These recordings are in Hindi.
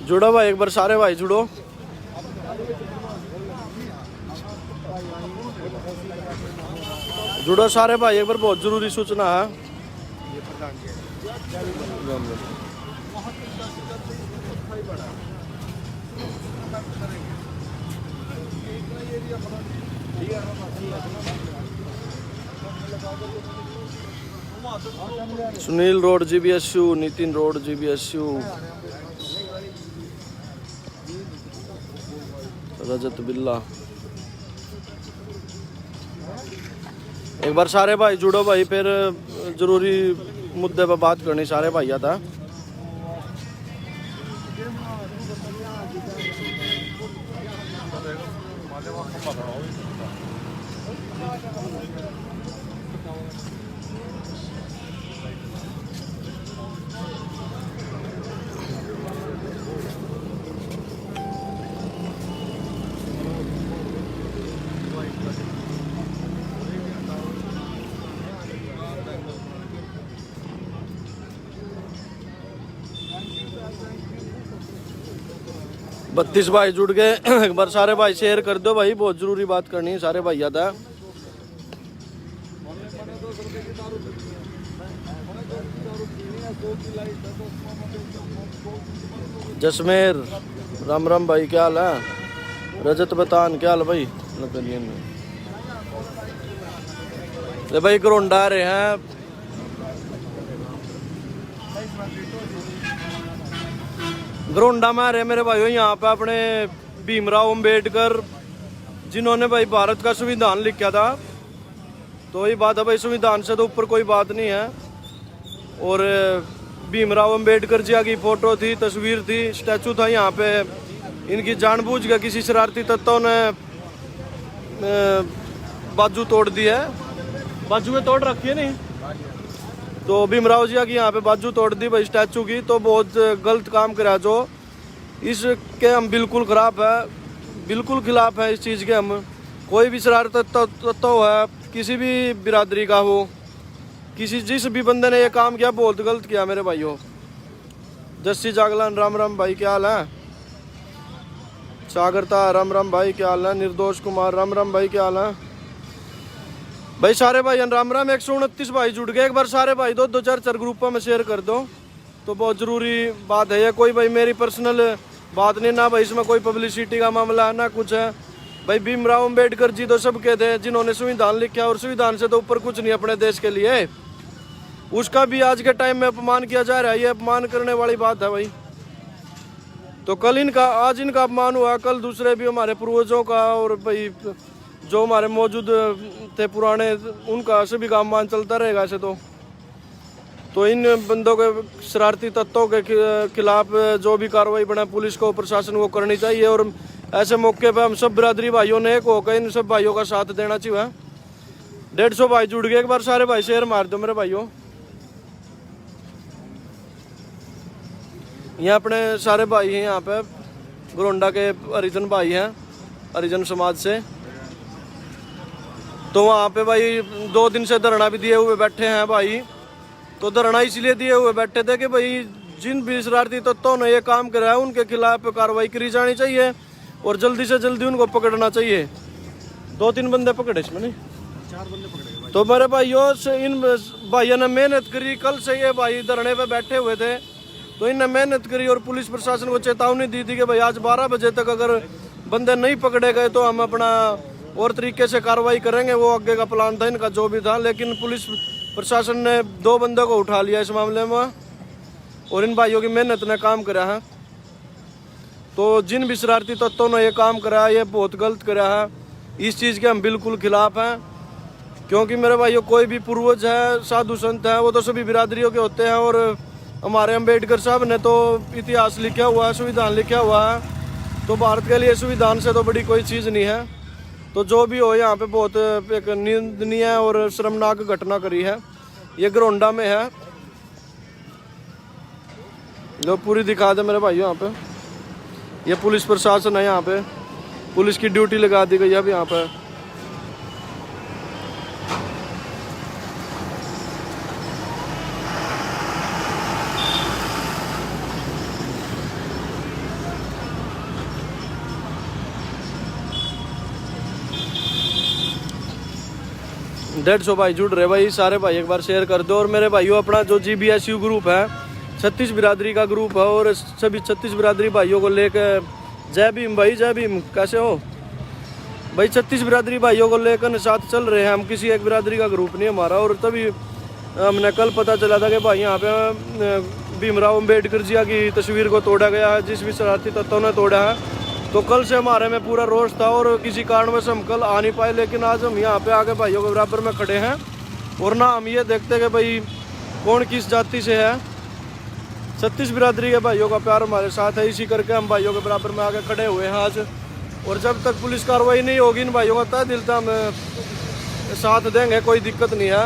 जुड़ो भाई, एक बार सारे भाई जुड़ो। जुड़ो सारे भाई, एक बार बहुत जरूरी सूचना है। Sunil road GBSU, Nitin road GBSU, रजत बिल्ला। एक बार सारे भाई जुड़ो भाई, फिर जरूरी मुद्दे पर बात करनी सारे भाई आता। बत्तीस भाई जुड़ गए। एक बार सारे भाई शेयर कर दो भाई, बहुत जरूरी बात करनी है सारे भाई आता। जसमेर राम राम भाई, क्या हाल है? रजत बतान, क्या हाल भाई? ले भाई घरोंडा आ रहे हैं। घरोंडा में आ रहे मेरे भाइयों, यहाँ पे अपने भीमराव अंबेडकर जिन्होंने भाई भारत का संविधान लिखा था। तो ये बात है भाई, संविधान से तो ऊपर कोई बात नहीं है। और भीमराव अंबेडकर जी की फोटो थी, तस्वीर थी, स्टैचू था यहाँ पे। इनकी जानबूझ के किसी शरारती तत्वों ने बाजू तोड़ दी है। बाजू में तोड़ रखी है नहीं, तो भीमराव जी की यहाँ पे बाजू तोड़ दी भाई स्टैचू की। तो बहुत गलत काम करा, जो इसके हम बिल्कुल खिलाफ है, बिल्कुल खिलाफ है इस चीज़ के। हम कोई भी शरारत तत्व है, किसी भी बिरादरी का हो, किसी जिस भी बंदे ने ये काम किया, बहुत गलत किया मेरे भाइयों। जस्सी जागलान राम राम भाई, क्या हाल है? सागरता राम राम भाई, क्या हाल है? निर्दोष कुमार राम राम भाई, क्या हाल है भाई? सारे भाई राम राम। 129 भाई जुड़ गए। एक बार सारे भाई दो चार ग्रुपों में शेयर कर दो, तो बहुत ज़रूरी बात है ये। कोई भाई मेरी पर्सनल बात नहीं ना भाई, इसमें कोई पब्लिसिटी का मामला है ना कुछ है भाई। भीमराव अंबेडकर जी तो सबके थे, जिन्होंने संविधान लिखा, और संविधान से तो ऊपर कुछ नहीं अपने देश के लिए। उसका भी आज के टाइम में अपमान किया जा रहा है, ये अपमान करने वाली बात है भाई। तो कल इनका, आज इनका अपमान हुआ, कल दूसरे भी हमारे पूर्वजों का, और भाई जो हमारे मौजूद थे पुराने, उनका सभी का अपमान चलता रहेगा ऐसे। तो इन बंदों के, शरारती तत्वों के खिलाफ जो भी कार्रवाई बना पुलिस को, प्रशासन को करनी चाहिए। और ऐसे मौके पर हम सब बिरादरी भाइयों ने एक होकर इन सब भाइयों का साथ देना चाहिए। 150 भाई जुड़ गए। एक बार सारे भाई शेयर मार दो मेरे भाइयों। यहाँ अपने सारे भाई हैं, यहाँ पे घरोंडा के हरिजन भाई हैं, हरिजन समाज से। तो वहाँ पे भाई 2 दिन से धरना भी दिए हुए बैठे हैं भाई। तो धरना इसलिए दिए हुए बैठे थे कि भाई जिन भी शरारती तत्वों ने ये काम करा है, उनके खिलाफ कार्रवाई करी जानी चाहिए, और जल्दी से जल्दी उनको पकड़ना चाहिए। 2-3 बंदे पकड़े इसमें, नहीं 4 बंदे पकड़े गए। तो मेरे भाइयों से, इन भाइयों ने मेहनत करी। कल से ये भाई धरने पे बैठे हुए थे, तो इनने मेहनत करी और पुलिस प्रशासन को चेतावनी दी थी कि भाई आज 12 बजे तक अगर बंदे नहीं पकड़े गए तो हम अपना और तरीके से कार्रवाई करेंगे। वो आगे का प्लान था इनका जो भी था, लेकिन पुलिस प्रशासन ने 2 बंदों को उठा लिया इस मामले में, और इन भाइयों की मेहनत ने काम करा है। तो जिन भी शरारती तत्वों ने ये काम करा है, ये बहुत गलत करा है। इस चीज़ के हम बिल्कुल खिलाफ हैं, क्योंकि मेरे भाइयों कोई भी पूर्वज है, साधु संत है, वो तो सभी बिरादरियों के होते हैं। और हमारे अंबेडकर साहब ने तो इतिहास लिखा हुआ है, संविधान लिखा हुआ है। तो भारत के लिए संविधान से तो बड़ी कोई चीज़ नहीं है। तो जो भी हो, यहाँ पे बहुत एक निंदनीय और शर्मनाक घटना करी है। ये घरोंडा में है, जो पूरी दिखा दे मेरे भाइयों। यहाँ पे ये पुलिस प्रशासन है, यहाँ पे पुलिस की ड्यूटी लगा दी गई है अब यहाँ पे। 150 भाई जुड़ रहे भाई, सारे भाई एक बार शेयर कर दो। और मेरे भाइयों अपना जो GBSU ग्रुप है 36 बिरादरी का ग्रुप है, और सभी 36 बिरादरी भाइयों को लेकर जय भीम भाई, जय भीम। कैसे हो भाई? 36 बिरादरी भाइयों को लेकर साथ चल रहे हैं हम, किसी एक बिरादरी का ग्रुप नहीं हमारा। और तभी हमने कल पता चला था कि भाई यहाँ पे भीमराव अम्बेडकर जी की तस्वीर को तोड़ा गया है, जिस भी शरारती तत्वों ने तोड़ा है। तो कल से हमारे में पूरा रोष था और किसी कारणवश हम कल आ नहीं पाए, लेकिन आज हम यहाँ पे आके भाइयों के बराबर में खड़े हैं। और ना हम ये देखते कि भाई कौन किस जाति से है, 36 बिरादरी के भाइयों का प्यार हमारे साथ है, इसी करके हम भाइयों के बराबर में आके खड़े हुए हैं आज। और जब तक पुलिस कार्रवाई नहीं होगी इन भाइयों का तय दिल से हम साथ देंगे, कोई दिक्कत नहीं है।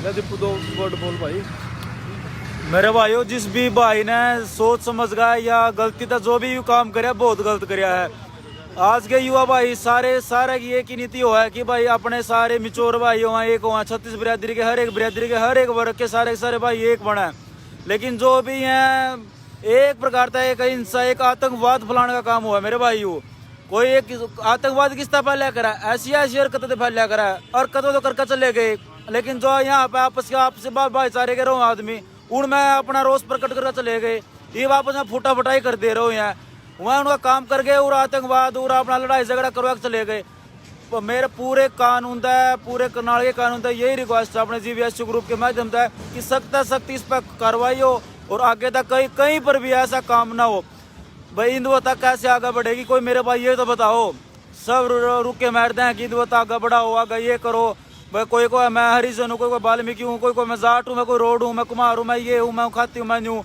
मैं दीपू 2 वर्ड बोल भाई। मेरे भाइयों, जिस भी भाई ने सोच समझ गया या गलती था जो भी काम करे बहुत गलत कराया है। आज के युवा भाई सारे की एक ही नीति हो है कि भाई अपने सारे मिचोर भाई हो एक हो, 36 बिरादरी के हर एक वर्ग के सारे भाई एक बना है। लेकिन जो भी है एक प्रकार का एक हिंसा, एक आतंकवाद फैलाने का काम हुआ है मेरे भाइयों। कोई एक आतंकवाद किस तरह फैला करा, ऐसी हरकतें फैला करा और कदम तो करके चले गए। लेकिन जो यहाँ पे आपस भाईचारे के रहो आदमी, उनमें अपना रोष प्रकट करके चले गए, ये वापस में फूटा फटाई कर दे रहे हो यहाँ। वहाँ उनका काम कर गए और आतंकवाद और अपना लड़ाई झगड़ा करवा के चले गए। तो मेरे पूरे कानून है, पूरे करनाल के कानून है, यही रिक्वेस्ट है अपने GBSU ग्रुप के माध्यम से कि सख्त इस पर कार्रवाई हो और आगे तक कहीं पर भी ऐसा काम ना हो। भाई हिंदुत्व कैसे आगे बढ़ेगी कोई मेरे भाई ये तो बताओ। सब रुक के मारते हैं कि हिंदुत्व आगे बढ़ाओ, आगे ये करो। भाई कोई मैं हरिजन हूँ, कोई वाल्मीकि हूँ, कोई मैं जाट हूँ, मैं कोई रोड हूँ, मैं कुमार हूँ, मैं ये हूँ, मैं खाती हूँ, मैं यूँ।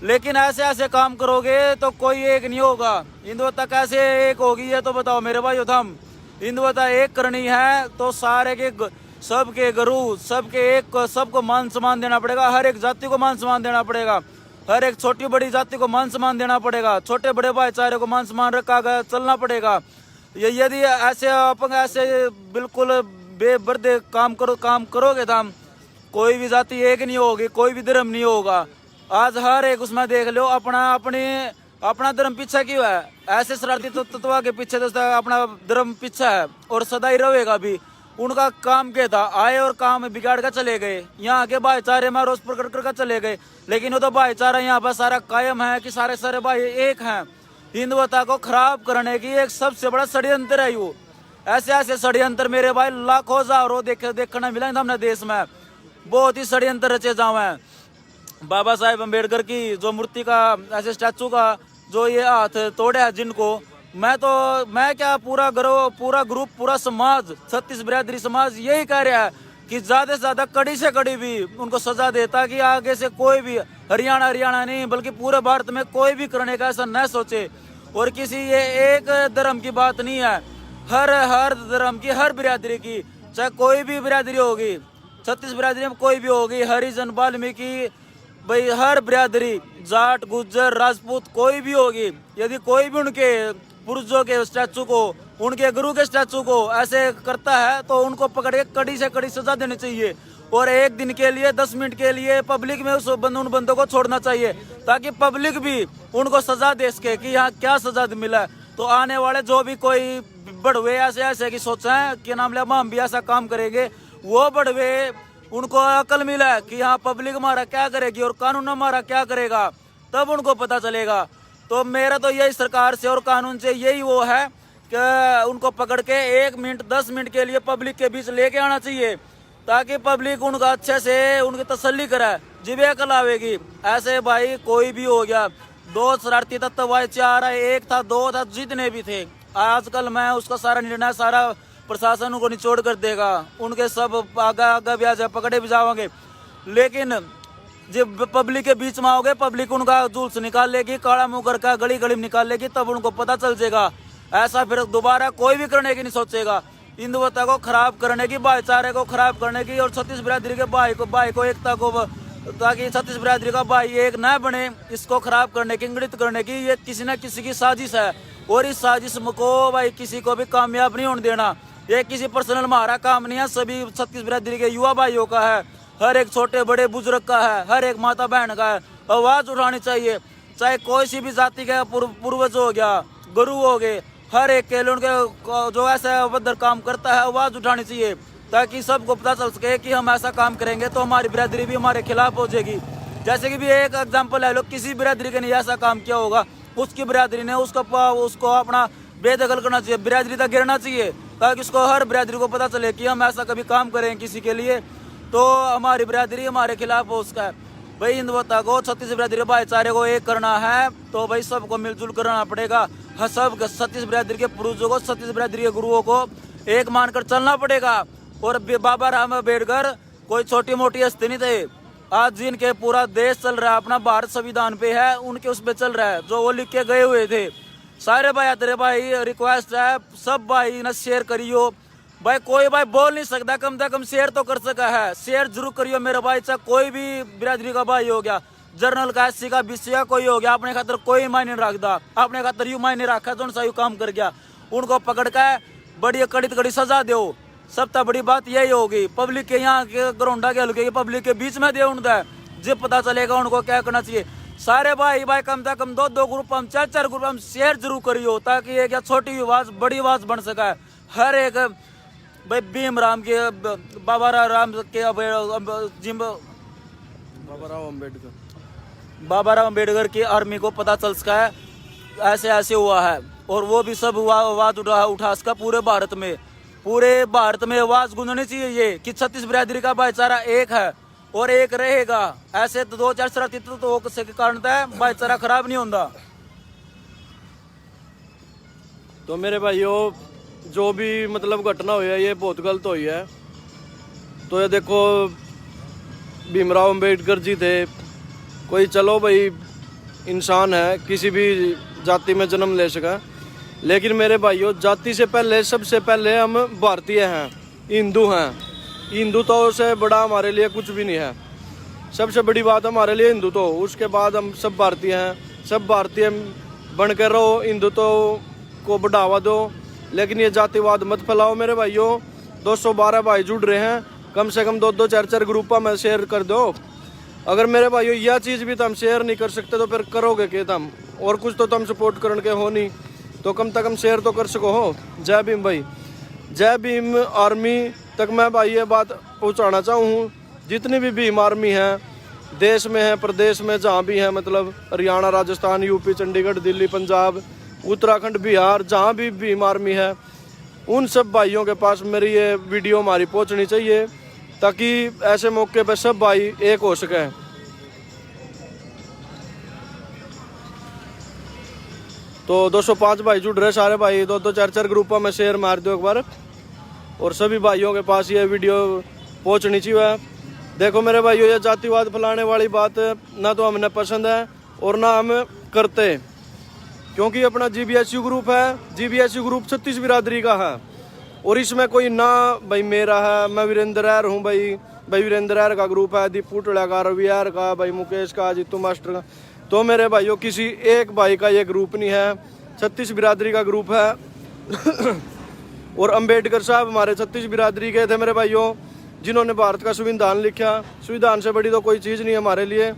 लेकिन ऐसे काम करोगे तो कोई एक नहीं होगा। हिंदुत्व कैसे एक होगी ये तो बताओ मेरे भाई। हम हिंदुत्व एक करनी है तो सारे के सबके गुरु सबको मान सम्मान देना पड़ेगा। हर एक जाति को मान सम्मान देना पड़ेगा, हर एक छोटी बड़ी जाति को मान सम्मान देना पड़ेगा, छोटे बड़े भाईचारे को मान सम्मान रखा गया चलना पड़ेगा। यदि ऐसे अपन ऐसे बिल्कुल बेबर्दे काम करोगे तो हम कोई भी जाति एक नहीं होगी, कोई भी धर्म नहीं होगा। आज हर एक उसमें देख लो अपना धर्म पीछा क्यों है, ऐसे शरारती तत्व के पीछे तो अपना धर्म पीछा है और सदा ही रहेगा भी। उनका काम क्या था, आए और काम बिगाड़ कर चले गए, यहाँ के भाईचारे में रोष प्रकट करके चले गए। लेकिन वो तो भाईचारा यहाँ पर सारा कायम है कि सारे भाई एक हैं। हिंदुत्व को खराब करने की एक सबसे बड़ा षड्यंत्र है वो। ऐसे षड्यंत्र मेरे भाई लाखों हजारों देखने मिला हमने देश में, बहुत ही षड्यंत्र रचे जाओ हैं। बाबा साहेब अम्बेडकर की जो मूर्ति का ऐसे स्टैचू का जो ये हाथ तोड़े है जिनको, मैं क्या पूरा ग्रुप पूरा समाज 36 बिरादरी समाज यही कह रहा है कि ज्यादा से ज्यादा कड़ी से कड़ी भी उनको सजा दे, ताकि आगे से कोई भी हरियाणा नहीं बल्कि पूरे भारत में कोई भी करने का ऐसा न सोचे। और किसी ये एक धर्म की बात नहीं है, हर धर्म की, हर बिरादरी की, चाहे कोई भी बिरादरी होगी, 36 बिरादरी में कोई भी होगी, हरिजन वाल्मीकि भाई हर बिरादरी, जाट गुज्जर राजपूत कोई भी होगी, यदि कोई भी उनके पुरुषों के स्टैचू को, उनके गुरु के स्टैचू को ऐसे करता है तो उनको पकड़ के कड़ी से कड़ी सजा देनी चाहिए। और एक दिन के लिए 10 मिनट के लिए पब्लिक में उन बंदों को छोड़ना चाहिए, ताकि पब्लिक भी उनको सजा दे सके कि यहाँ क्या सजा मिला है। तो आने वाले जो भी कोई बढ़वे ऐसे की सोचा है कि नाम ले हम भी ऐसा काम करेंगे, वो बढ़वे उनको अकल मिला है कि यहाँ पब्लिक हमारा क्या करेगी और कानून हमारा क्या करेगा, तब उनको पता चलेगा। तो मेरा तो यही सरकार से और कानून से यही वो है कि उनको पकड़ के 1 मिनट 10 मिनट के लिए पब्लिक के बीच लेके आना चाहिए, ताकि पब्लिक उनका अच्छे से उनकी तसल्ली करे, जिब अकल आवेगी। ऐसे भाई कोई भी हो गया, 2 शरारती तत्व भाई 4 है, 1 था 2 था, जितने भी थे, आजकल मैं उसका सारा निर्णय सारा प्रशासन उनको निचोड़ कर देगा, उनके सब आगा भी आ जाए, पकड़े भी जाओगे। लेकिन जब पब्लिक के बीच में आओगे, पब्लिक उनका जुल्स निकाल लेगी, काला मुंह करके गली में निकाल लेगी, तब उनको पता चल जाएगा। ऐसा फिर दोबारा कोई भी करने की नहीं सोचेगा। हिंदुत्व को खराब करने की, भाईचारे को खराब करने की और 36 बिरादरी के भाई को एकता को, ताकि 36 बिरादरी का भाई एक न बने, इसको खराब करने की, इंगित करने की ये किसी न किसी की साजिश है। और इस साजिश को भाई किसी को भी कामयाब नहीं होने देना। ये किसी पर्सनल हमारा काम नहीं है, सभी 36 बिरादरी के युवा भाइयों का है, हर एक छोटे बड़े बुजुर्ग का है, हर एक माता बहन का है। आवाज उठानी चाहिए, चाहे कोई सी भी जाति का पूर्वज हो गया, गुरु हो गए, हर एक के उनके जो ऐसा अभद्र काम करता है आवाज उठानी चाहिए। ताकि सबको पता चल सके कि हम ऐसा काम करेंगे तो हमारी बिरादरी भी हमारे खिलाफ हो जाएगी। जैसे कि भी एक एग्जांपल ले लो, किसी बिरादरी के ने ऐसा काम किया होगा, उसकी बिरादरी ने उसको अपना बेदखल करना चाहिए, बिरादरी तक गिरना चाहिए, ताकि उसको हर बिरादरी को पता चले कि हम ऐसा कभी काम करें किसी के लिए तो हमारी बिरादरी हमारे खिलाफ हो उसका। भाई हिंदुत्व को, छत्तीस बिरादरी भाईचारे को एक करना है तो भाई सबको मिलजुल करना पड़ेगा। सब छत्तीस बिरादरी के पुरुषों को, छत्तीस बिरादरी के गुरुओं को एक मानकर चलना पड़ेगा। और बाबा राम अम्बेडकर कोई छोटी मोटी हस्ती नहीं थे। आज जिनके पूरा देश चल रहा है, अपना भारत संविधान पे है, उनके उस पे चल रहा है, जो वो लिख के गए हुए थे। सारे भाई तेरे भाई रिक्वेस्ट है, सब भाई ना शेयर करियो भाई। कोई भाई बोल नहीं सकता, कम से कम शेयर तो कर सका है, शेयर जरूर करियो मेरे भाई। चाहे कोई भी बिरादरी का भाई हो गया, जर्नल का, एससी का, बीसी का कोई हो गया, अपने खातर कोई मायने नहीं रखता, अपने खातर यू मायने रखा जो सा यू काम कर गया, उनको पकड़ के बड़ी कड़ी सजा दो। सबसे बड़ी बात यही होगी, पब्लिक के यहाँ के ग्राउंडा के हल्के पब्लिक के बीच में दे उनका, जब पता चलेगा उनको क्या करना चाहिए। सारे भाई कम से कम दो ग्रुप हम, चार ग्रुप हम शेयर जरूर करियो, ताकि एक छोटी आवाज बड़ी आवाज बन सका है। हर एक भाई भीमराव के, बाबा राम के, बाबा राव अम्बेडकर की आर्मी को पता चल सका है ऐसे ऐसे हुआ है। और वो भी सब आवाज उठा सका पूरे भारत में आवाज गूंजनी चाहिए ये कि छत्तीस बिरादरी का भाईचारा एक है और एक रहेगा। ऐसे तो दो चार शरारती तो के कारण भाईचारा खराब नहीं होता। तो मेरे भाइयों, जो भी मतलब घटना हुई है ये बहुत गलत हुई है। तो ये देखो, भीमराव अम्बेडकर जी थे, कोई चलो भाई इंसान है, किसी भी जाति में जन्म ले सका, लेकिन मेरे भाइयों जाति से पहले, सबसे पहले हम भारतीय हैं, हिंदू हैं। हिंदुत्व से बड़ा हमारे लिए कुछ भी नहीं है। सबसे बड़ी बात हमारे लिए हिंदुत्व, उसके बाद हम सब भारतीय हैं। सब भारतीय बन कर रहो, हिंदुत्व को बढ़ावा दो, लेकिन ये जातिवाद मत फैलाओ मेरे भाइयों। 212 भाई जुड़ रहे हैं, कम से कम 2-2, 4-4 ग्रुपों में शेयर कर दो। अगर मेरे भाइयों यह चीज़ भी तुम शेयर नहीं कर सकते तो फिर करोगे क्या तुम? और कुछ तो तुम सपोर्ट करने के हो नहीं, तो कम से कम शेयर तो कर सको हो। जय भीम भाई, जय भीम आर्मी तक मैं भाई ये बात पहुंचाना चाहूँ। जितनी भी भीम आर्मी है देश में है, प्रदेश में जहाँ भी है, मतलब हरियाणा, राजस्थान, यूपी, चंडीगढ़, दिल्ली, पंजाब, उत्तराखंड, बिहार, जहाँ भी भीम आर्मी है, उन सब भाइयों के पास मेरी ये वीडियो हमारी पहुँचनी चाहिए, ताकि ऐसे मौके पर सब भाई एक हो सके। तो 205 भाई जुड़ रहे, सारे भाई 2-2, 4-4 ग्रुपों में शेयर मार दो एक बार, और सभी भाइयों के पास ये वीडियो पहुंचनी चाहिए। देखो मेरे भाइयों, ये जातिवाद फैलाने वाली बात ना तो हमें पसंद है और ना हम करते, क्योंकि अपना GBSU ग्रुप है। GBSU ग्रुप 36 बिरादरी का है, और इसमें कोई ना भाई मेरा है, मैं वीरेंद्र एर हूँ भाई वीरेंद्र एर का ग्रुप है, दीपू टुड़ा का, रवि एर का, भाई मुकेश का, जीतू मास्टर का। तो मेरे भाइयों किसी एक भाई का ये ग्रुप नहीं है, 36 बिरादरी का ग्रुप है। और अंबेडकर साहब हमारे 36 बिरादरी के थे मेरे भाइयों, जिन्होंने भारत का संविधान लिखा। संविधान से बड़ी तो कोई चीज़ नहीं है हमारे लिए।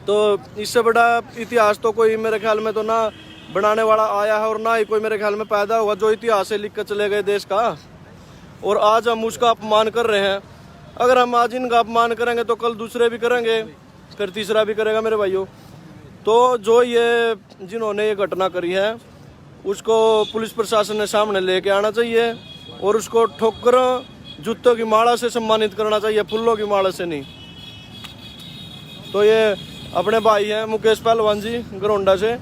तो इससे बड़ा इतिहास तो कोई मेरे ख्याल में तो ना बनाने वाला आया है, और ना ही कोई मेरे ख्याल में पैदा हुआ जो इतिहास से लिख कर चले गए देश का। और आज हम उसका अपमान कर रहे हैं। अगर हम आज इनका अपमान करेंगे तो कल दूसरे भी करेंगे, फिर तीसरा भी करेगा मेरे भाइयों। तो जो ये जिन्होंने ये घटना करी है उसको पुलिस प्रशासन ने सामने लेके आना चाहिए, और उसको ठोकर जूतों की माला से सम्मानित करना चाहिए, फूलों की माला से नहीं। तो ये अपने भाई हैं मुकेश पहलवान जी गरोंडा से,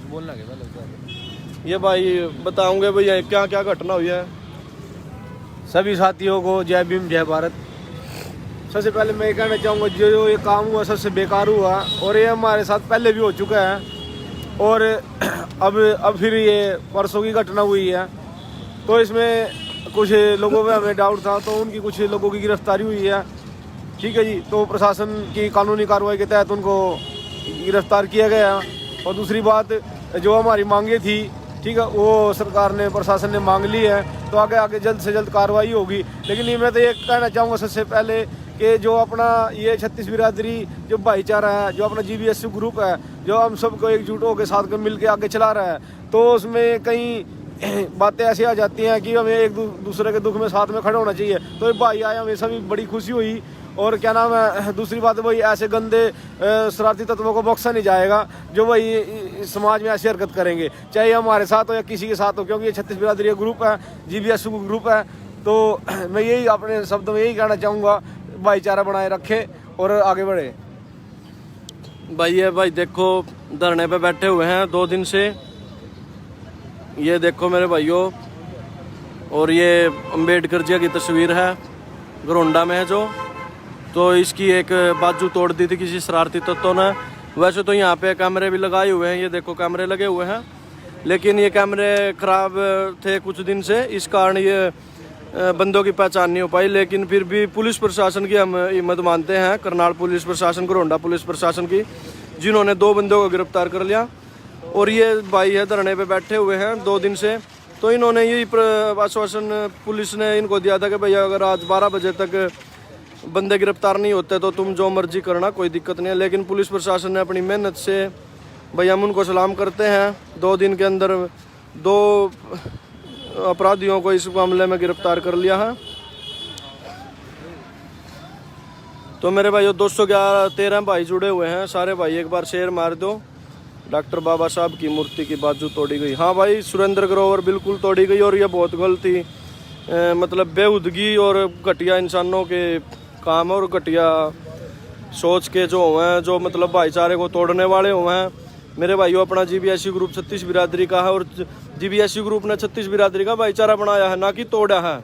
बोलना क्या ये भाई बताऊंगे भैया क्या क्या घटना हुई है। सभी साथियों को जय भीम जय भारत। सबसे पहले मैं ये कहना चाहूँगा, जो ये काम हुआ सबसे बेकार हुआ, और ये हमारे साथ पहले भी हो चुका है, और अब फिर ये परसों की घटना हुई है। तो इसमें कुछ लोगों में हमें डाउट था, तो उनकी कुछ लोगों की गिरफ्तारी हुई है। ठीक है जी, तो प्रशासन की कानूनी कार्रवाई के तहत उनको गिरफ्तार किया गया। और दूसरी बात, जो हमारी मांगे थी, ठीक है, वो सरकार ने, प्रशासन ने मांग ली है, तो आगे जल्द से जल्द कार्रवाई होगी। लेकिन मैं तो ये कहना चाहूँगा सबसे पहले कि जो अपना ये 36 बिरादरी जो भाईचारा है, जो अपना GBSU ग्रुप है, जो हम सबको एकजुट होकर साथ में मिल के आगे चला रहा है, तो उसमें कहीं बातें ऐसी आ जाती हैं कि हमें एक दूसरे के दुख में साथ में खड़े होना चाहिए। तो ये भाई आए, हमें सभी बड़ी खुशी हुई। और क्या नाम है, दूसरी बात वही ऐसे गंदे शरारती तत्वों को बख्शा नहीं जाएगा जो वही समाज में ऐसी हरकत करेंगे, चाहे हमारे साथ हो या किसी के साथ हो, क्योंकि ये 36 बिरादरी ग्रुप है, GBSU ग्रुप है। तो मैं यही अपने शब्द में यही कहना चाहूँगा, भाईचारा बनाए रखे और आगे बढ़े। भाई देखो धरने पे बैठे हुए हैं 2 दिन से, ये देखो मेरे भाइयों। और ये अम्बेडकर जी की तस्वीर है, घरोंडा में है जो। तो इसकी एक बाजू तोड़ दी थी किसी शरारती तत्वों ने। वैसे तो यहाँ पे कैमरे भी लगाए हुए हैं, ये देखो कैमरे लगे हुए हैं, लेकिन ये कैमरे खराब थे कुछ दिन से, इस कारण ये बंदों की पहचान नहीं हो पाई। लेकिन फिर भी पुलिस प्रशासन की हम हिम्मत मानते हैं, करनाल पुलिस प्रशासन, घरोंडा पुलिस प्रशासन की, जिन्होंने 2 बंदों को गिरफ्तार कर लिया। और ये भाई है धरने पे बैठे हुए हैं 2 दिन से। तो इन्होंने यही आश्वासन पुलिस ने इनको दिया था कि भैया अगर आज 12 बजे तक बंदे गिरफ्तार नहीं होते तो तुम जो मर्जी करना, कोई दिक्कत नहीं है। लेकिन पुलिस प्रशासन ने अपनी मेहनत से, भैया हम उनको सलाम करते हैं, 2 दिन के अंदर 2 अपराधियों को इस मामले में गिरफ्तार कर लिया है। तो मेरे भाइयों 213 भाई जुड़े हुए हैं, सारे भाई एक बार शेयर मार दो। डॉक्टर बाबा साहब की मूर्ति की बाजू तोड़ी गई। हाँ भाई, सुरेंद्र ग्रोवर बिल्कुल तोड़ी गई। और ये बहुत गलती मतलब बेहुदगी और घटिया इंसानों के काम और घटिया सोच के जो हुए हैं, जो मतलब भाईचारे को तोड़ने वाले हुए हैं। मेरे भाइयों अपना GBSU ग्रुप 36 बिरादरी का है और GBSU ग्रुप ने 36 बिरादरी का भाईचारा बनाया है, ना कि तोड़ा है।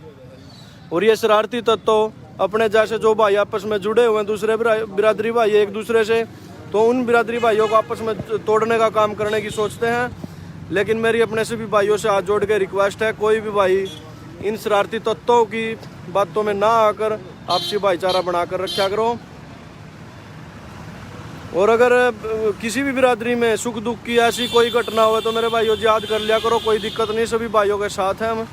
और ये शरारती तत्व अपने जैसे जो भाई आपस में जुड़े हुए हैं, दूसरे बिरादरी भाई एक दूसरे से, तो उन बिरादरी भाइयों को आपस में तोड़ने का काम करने की सोचते हैं। लेकिन मेरी अपने सभी भाइयों से हाथ जोड़ के रिक्वेस्ट है, कोई भी भाई इन शरारती तत्वों की बातों में ना आकर आपसी भाईचारा बनाकर रखा करो। और अगर किसी भी बिरादरी में सुख दुख की ऐसी कोई घटना हो तो मेरे भाइयों याद कर लिया करो, कोई दिक्कत नहीं, सभी भाइयों के साथ हैं हम।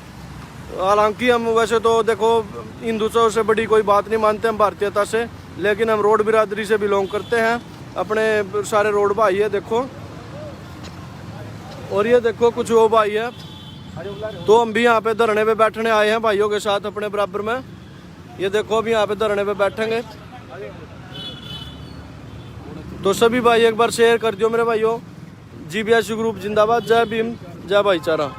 हालांकि हम वैसे तो देखो हिंदुत्व से बड़ी कोई बात नहीं मानते हम भारतीयता से, लेकिन हम रोड बिरादरी से बिलोंग करते हैं, अपने सारे रोड भाई है देखो। और ये देखो कुछ वो भाई है, तो हम भी यहाँ पे धरने पे बैठने आए हैं भाइयों के साथ अपने बराबर में। ये देखो अभी यहाँ पे धरने पे बैठेंगे। तो सभी भाई एक बार शेयर कर दियो मेरे भाइयों। GBSU ग्रुप जिंदाबाद, जय भीम, जय भाईचारा।